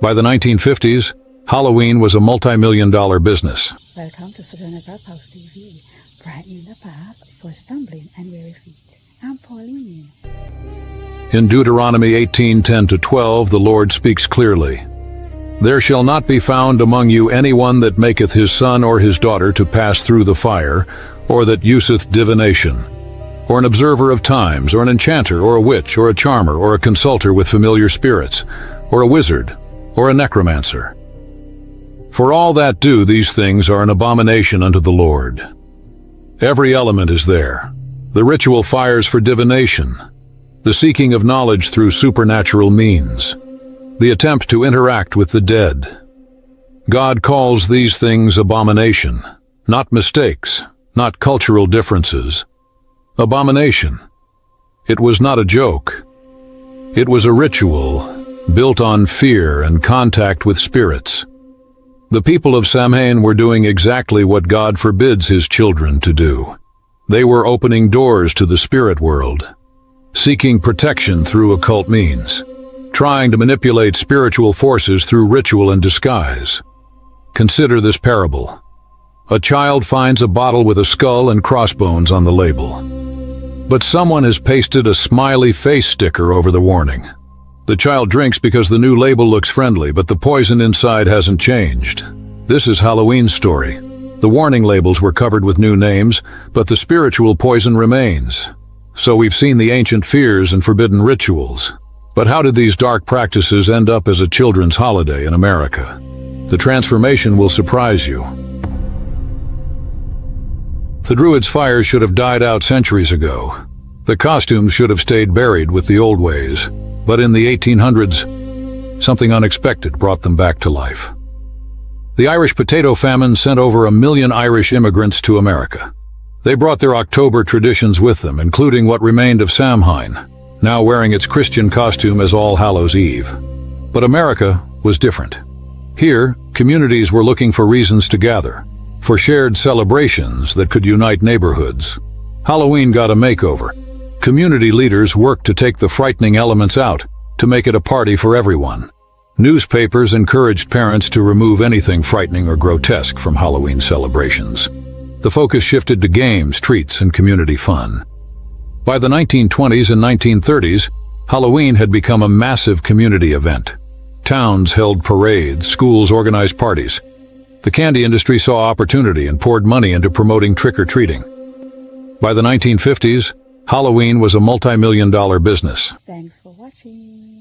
By the 1950s, Halloween was a multi-million-dollar business. Welcome to Supernatural Pulse TV, brightening the path for stumbling and weary feet. I'm Pauline. In Deuteronomy 18:10-12, the Lord speaks clearly. There shall not be found among you anyone that maketh his son or his daughter to pass through the fire, or that useth divination, or an observer of times, or an enchanter, or a witch, or a charmer, or a consulter with familiar spirits, or a wizard, or a necromancer. For all that do these things are an abomination unto the Lord. Every element is there. The ritual fires for divination, the seeking of knowledge through supernatural means, the attempt to interact with the dead. God calls these things abomination, not mistakes, not cultural differences. Abomination. It was not a joke. It was a ritual built on fear and contact with spirits. The people of Samhain were doing exactly what God forbids his children to do. They were opening doors to the spirit world, seeking protection through occult means, trying to manipulate spiritual forces through ritual and disguise. Consider this parable. A child finds a bottle with a skull and crossbones on the label. But someone has pasted a smiley face sticker over the warning. The child drinks because the new label looks friendly, but the poison inside hasn't changed. This is Halloween's story. The warning labels were covered with new names, but the spiritual poison remains. So we've seen the ancient fears and forbidden rituals. But how did these dark practices end up as a children's holiday in America? The transformation will surprise you. The Druids' fires should have died out centuries ago. The costumes should have stayed buried with the old ways. But in the 1800s, something unexpected brought them back to life. The Irish potato famine sent over 1 million Irish immigrants to America. They brought their October traditions with them, including what remained of Samhain, now wearing its Christian costume as All Hallows' Eve. But America was different. Here, communities were looking for reasons to gather, for shared celebrations that could unite neighborhoods. Halloween got a makeover. Community leaders worked to take the frightening elements out, to make it a party for everyone. Newspapers encouraged parents to remove anything frightening or grotesque from Halloween celebrations. The focus shifted to games, treats, and community fun. By the 1920s and 1930s, Halloween had become a massive community event. Towns held parades, schools organized parties. The candy industry saw opportunity and poured money into promoting trick-or-treating. By the 1950s, Halloween was a multi-million-dollar business. Thanks for watching.